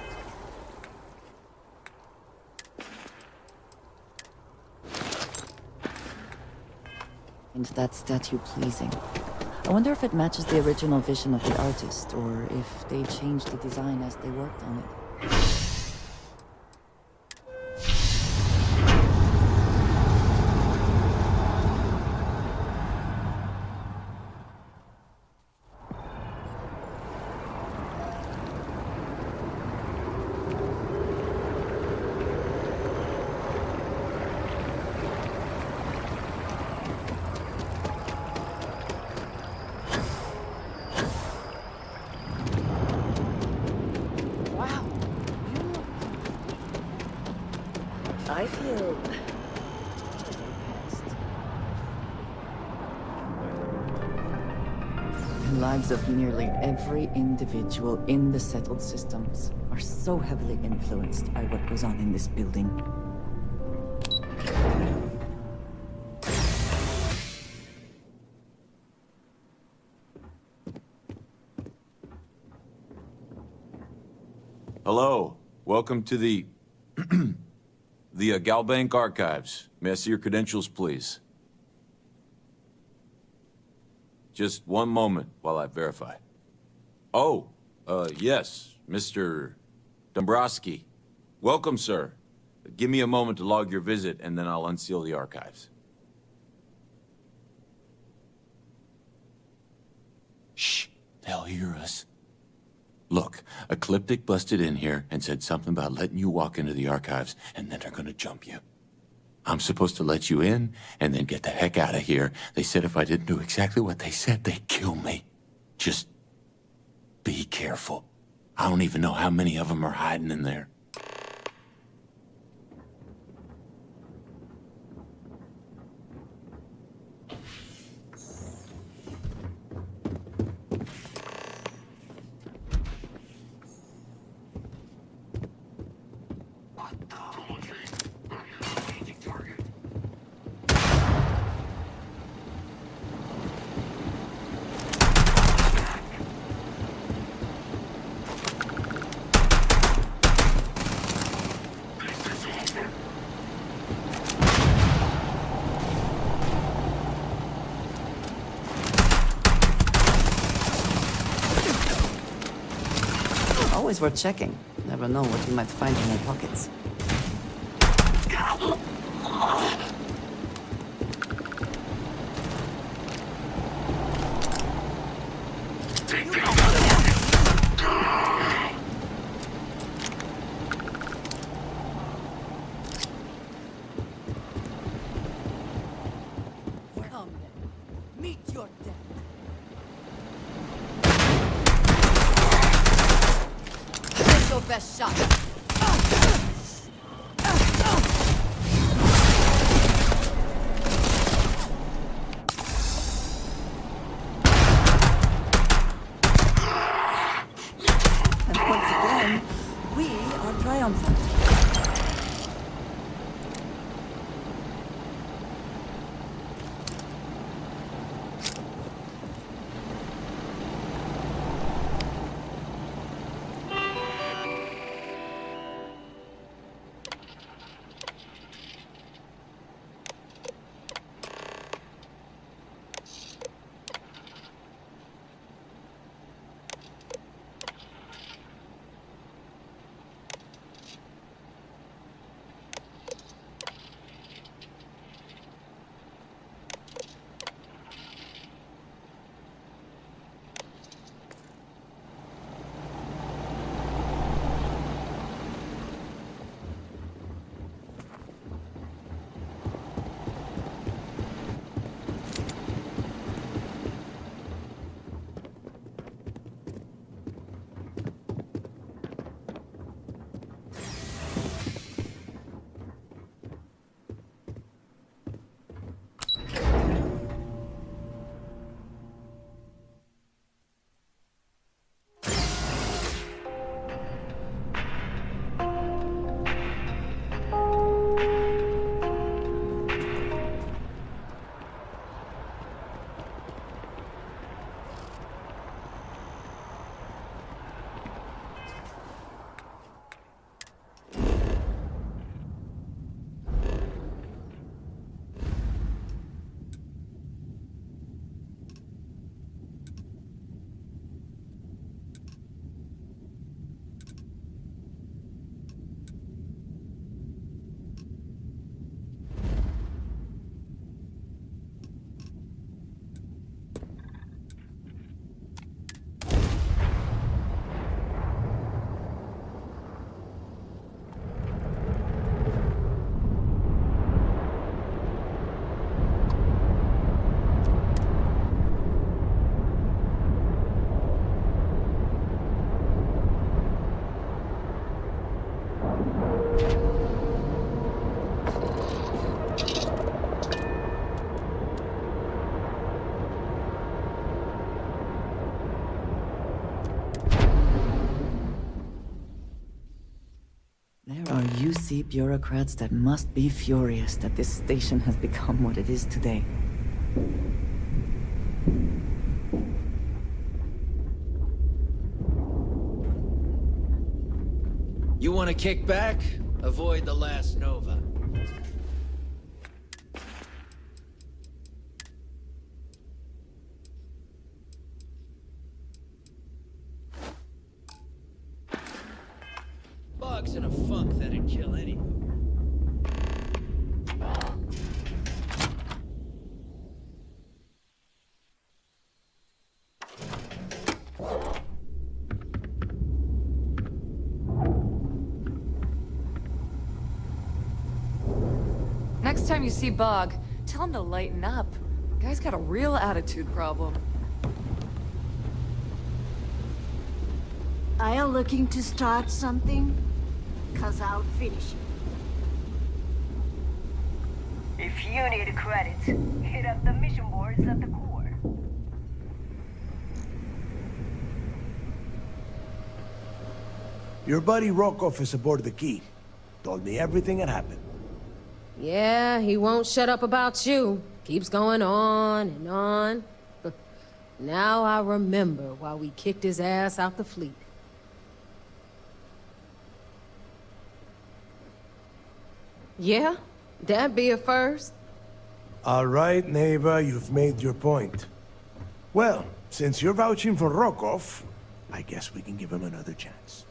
that statue pleasing. I wonder if it matches the original vision of the artist, or if they changed the design as they worked on it. The lives of nearly every individual in the settled systems are so heavily influenced by what goes on in this building. Hello. Welcome to the... the Galbank Archives. May I see your credentials, please? Just one moment while I verify. Oh, yes, Mr. Dombrowski. Welcome, sir. Give me a moment to log your visit, and then I'll unseal the archives. Shh, they'll hear us. Look, Ecliptic busted in here and said something about letting you walk into the archives, and then they're gonna jump you. I'm supposed to let you in, and then get the heck out of here. They said if I didn't do exactly what they said, they'd kill me. Just be careful. I don't even know how many of them are hiding in there. Always worth checking. Never know what you might find in their pockets. Come then. Meet your death. Here's your best shot. And once again, we are triumphant. bureaucrats that must be furious that this station has become what it is today. You want to kick back? Avoid the last Nova. Bugs in a funk that'd kill anyone. Next time you see Bog, tell him to lighten up. Guy's got a real attitude problem. Are you looking to start something? 'Cause I'll finish it. If you need credits, hit up the mission boards at the core. Your buddy Rokov is aboard the Key. Told me everything that happened. Yeah, he won't shut up about you. Keeps going on and on. Now I remember why we kicked his ass out the fleet. Yeah, that'd be a first. All right, Neva, you've made your point. Well, since you're vouching for Rokov, I guess we can give him another chance.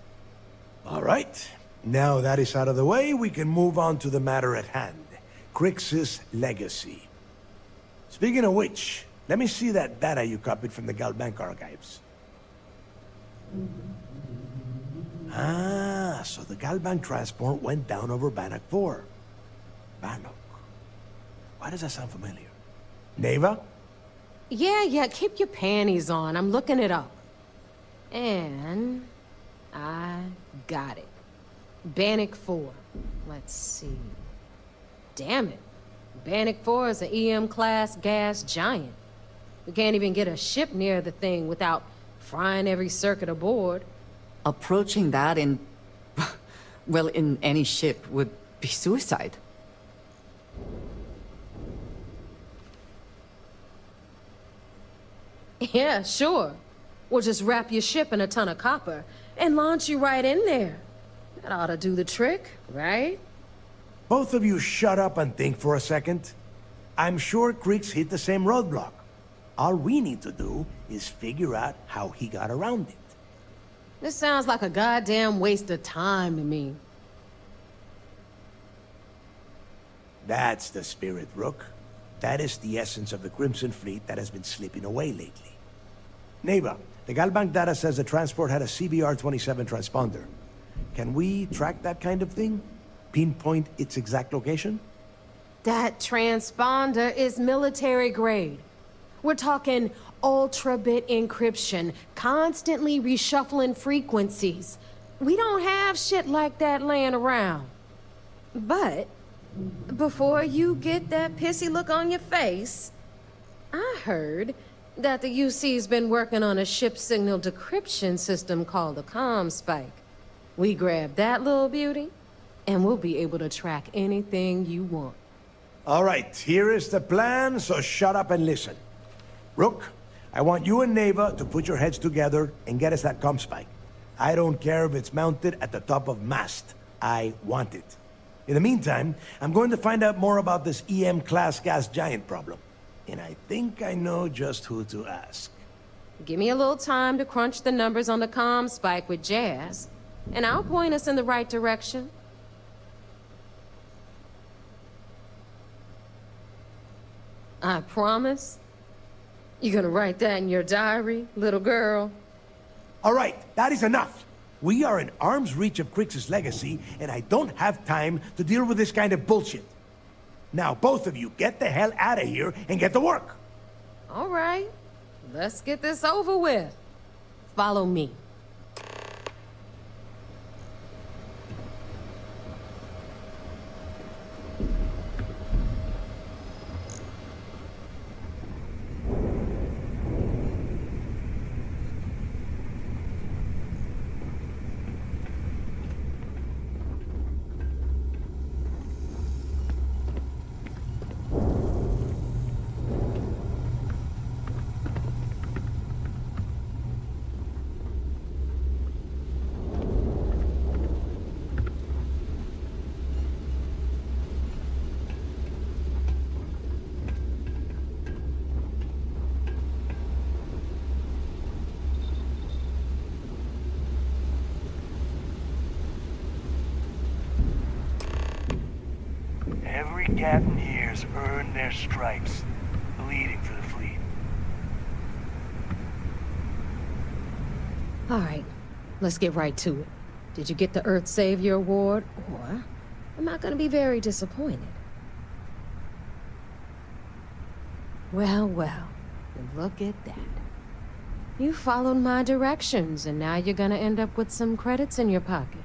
All right, now that is out of the way, we can move on to the matter at hand. Kryx's legacy. Speaking of which, let me see that data you copied from the Galbank archives. Ah, so the Galbank transport went down over Bannock 4. Bannock. Why does that sound familiar? Neva? Yeah, keep your panties on. I'm looking it up. And I got it. Bannock 4. Let's see. Damn it. Bannock 4 is an EM-class gas giant. We can't even get a ship near the thing without frying every circuit aboard. Approaching that in... well, in any ship would be suicide. Yeah, sure. We'll just wrap your ship in a ton of copper and launch you right in there. That ought to do the trick, right? Both of you shut up and think for a second. I'm sure Kryx hit the same roadblock. All we need to do is figure out how he got around it. This sounds like a goddamn waste of time to me. That's the spirit, Rook. That is the essence of the Crimson Fleet that has been slipping away lately. Neva, the Galbank data says the transport had a CBR-27 transponder. Can we track that kind of thing? Pinpoint its exact location? That transponder is military grade. We're talking ultra-bit encryption, constantly reshuffling frequencies. We don't have shit like that laying around. But before you get that pissy look on your face, I heard that the UC's been working on a ship signal decryption system called a ComSpike. We grab that little beauty, and we'll be able to track anything you want. All right, here is the plan, so shut up and listen. Rook, I want you and Neva to put your heads together and get us that ComSpike. I don't care if it's mounted at the top of mast. I want it. In the meantime, I'm going to find out more about this EM-class gas giant problem. And I think I know just who to ask. Give me a little time to crunch the numbers on the ComSpike with Jazz, and I'll point us in the right direction. I promise. You gonna write that in your diary, little girl? All right, that is enough. We are in arm's reach of Kryx's legacy, and I don't have time to deal with this kind of bullshit. Now, both of you, get the hell out of here and get to work. All right, let's get this over with. Follow me. captain here's earned their stripes, bleeding for the fleet. All right, let's get right to it. Did you get the Earth Savior Award, or am I gonna be very disappointed? Well, well, look at that. You followed my directions, and now you're gonna end up with some credits in your pocket.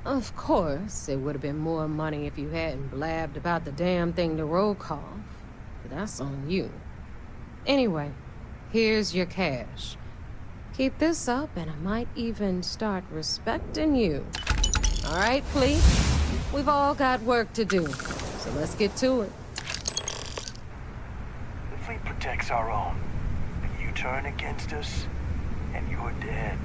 Of course, it would have been more money if you hadn't blabbed about the damn thing to roll call, but that's on you. Anyway, here's your cash. Keep this up, and I might even start respecting you. All right, fleet? We've all got work to do, so let's get to it. The fleet protects our own. But you turn against us, and you're dead.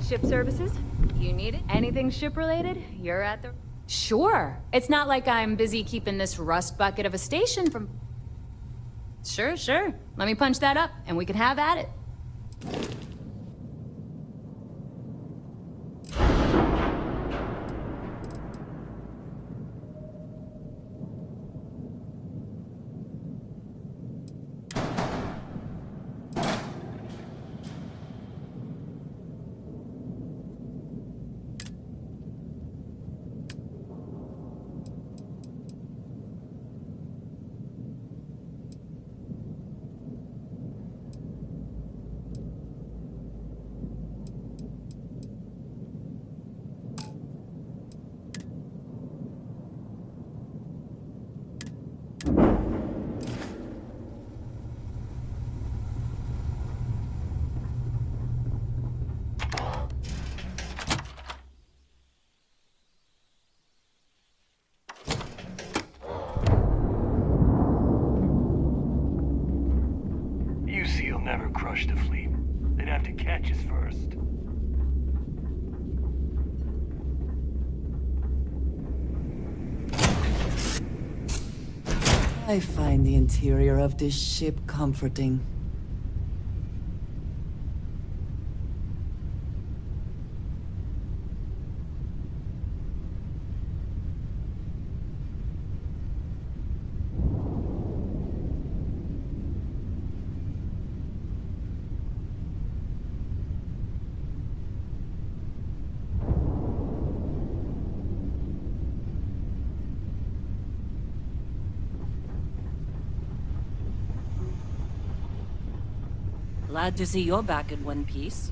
Ship services? You need it? Anything ship-related? You're at the... Sure. It's not like I'm busy keeping this rust bucket of a station from... Sure. Let me punch that up, and we can have at it. UC'll never crush the fleet. They'd have to catch us first. I find the interior of this ship comforting. Glad to see you're back in one piece.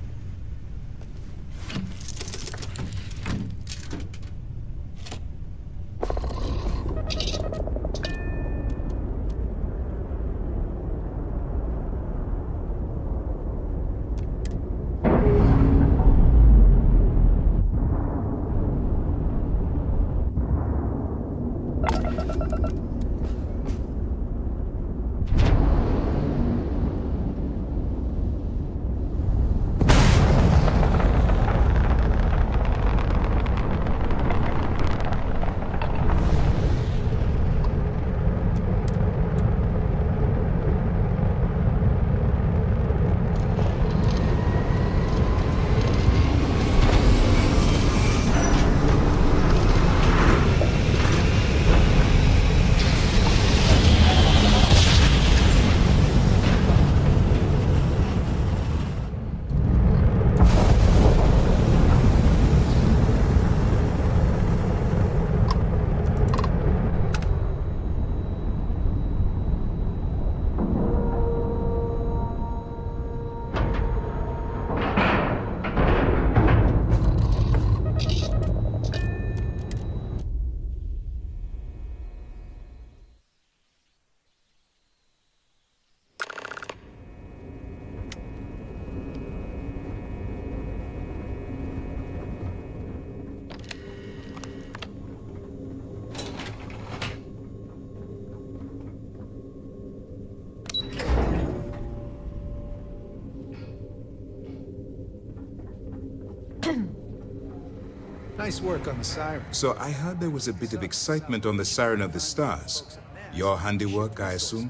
Nice work on the siren. So I heard there was a bit of excitement on the Siren of the Stars. Your handiwork, I assume?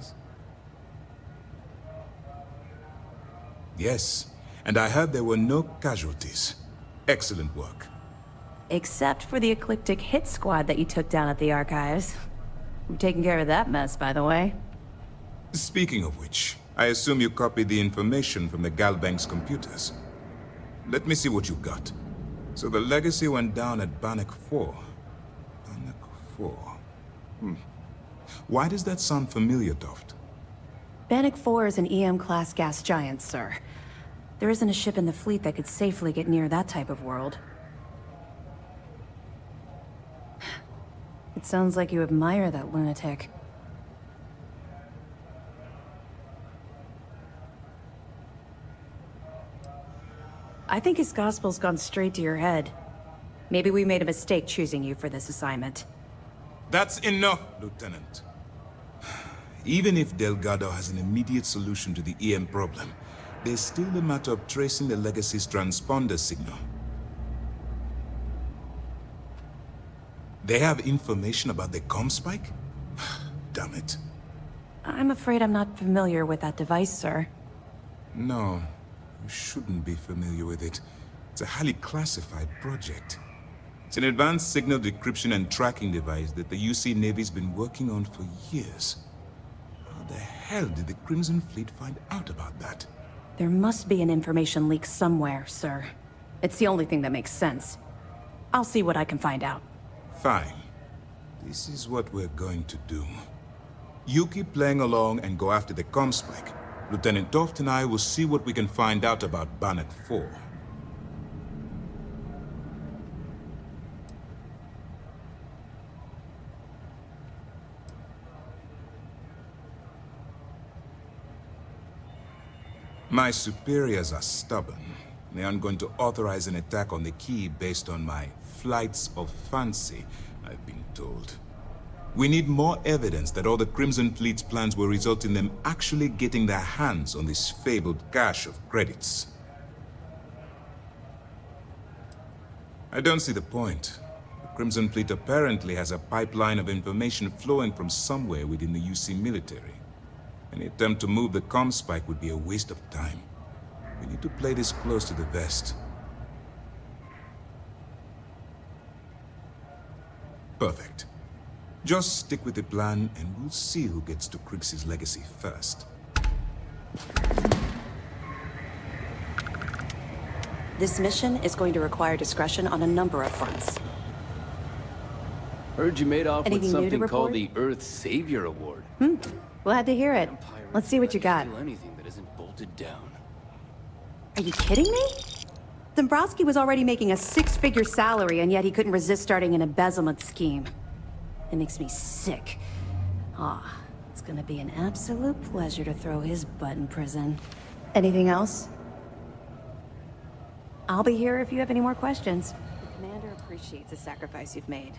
Yes, and I heard there were no casualties. Excellent work. Except for the eclectic hit squad that you took down at the archives. We're taking care of that mess, by the way. Speaking of which, I assume you copied the information from the Galbank's computers. Let me see what you got. So the legacy went down at Bannock 4. Bannock 4. Why does that sound familiar, Toft? Bannock 4 is an EM-class gas giant, sir. There isn't a ship in the fleet that could safely get near that type of world. It sounds like you admire that lunatic. I think his gospel's gone straight to your head. Maybe we made a mistake choosing you for this assignment. That's enough, Lieutenant. Even if Delgado has an immediate solution to the EM problem, there's still the matter of tracing the Legacy's transponder signal. They have information about the comm spike? Damn it. I'm afraid I'm not familiar with that device, sir. No, you shouldn't be familiar with it. It's a highly classified project. It's an advanced signal decryption and tracking device that the UC Navy's been working on for years. How the hell did the Crimson Fleet find out about that? There must be an information leak somewhere, sir. It's the only thing that makes sense. I'll see what I can find out. Fine. This is what we're going to do. You keep playing along and go after the comm spike. Lieutenant Toft and I will see what we can find out about Bannock 4. My superiors are stubborn. They aren't going to authorize an attack on the key based on my flights of fancy, I've been told. We need more evidence that all the Crimson Fleet's plans will result in them actually getting their hands on this fabled cache of credits. I don't see the point. The Crimson Fleet apparently has a pipeline of information flowing from somewhere within the UC military. Any attempt to move the comm spike would be a waste of time. We need to play this close to the vest. Perfect. Just stick with the plan, and we'll see who gets to Kryx's legacy first. This mission is going to require discretion on a number of fronts. Heard you made off Anything with new to something called report? the Earth Savior Award. Glad to hear it. Let's see what you got. Anything that isn't bolted down. Are you kidding me? Dombrowski was already making a 6-figure salary, and yet he couldn't resist starting an embezzlement scheme. It makes me sick. It's gonna be an absolute pleasure to throw his butt in prison. Anything else? I'll be here if you have any more questions. The commander appreciates the sacrifice you've made.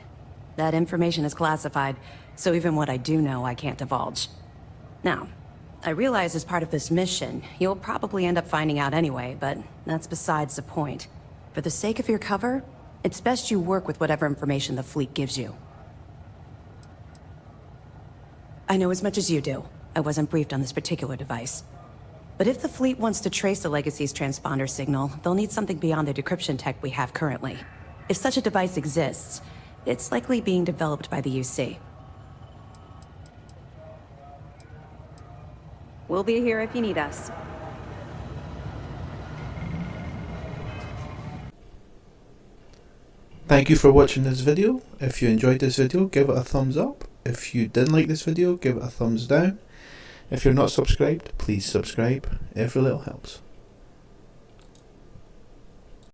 That information is classified, so even what I do know, I can't divulge. Now, I realize as part of this mission, you'll probably end up finding out anyway, but that's besides the point. For the sake of your cover, it's best you work with whatever information the fleet gives you. I know as much as you do. I wasn't briefed on this particular device. But if the fleet wants to trace the Legacy's transponder signal, they'll need something beyond the decryption tech we have currently. If such a device exists, it's likely being developed by the UC. We'll be here if you need us. Thank you for watching this video. If you enjoyed this video, give it a thumbs up. If you didn't like this video, give it a thumbs down. If you're not subscribed, please subscribe. Every little helps.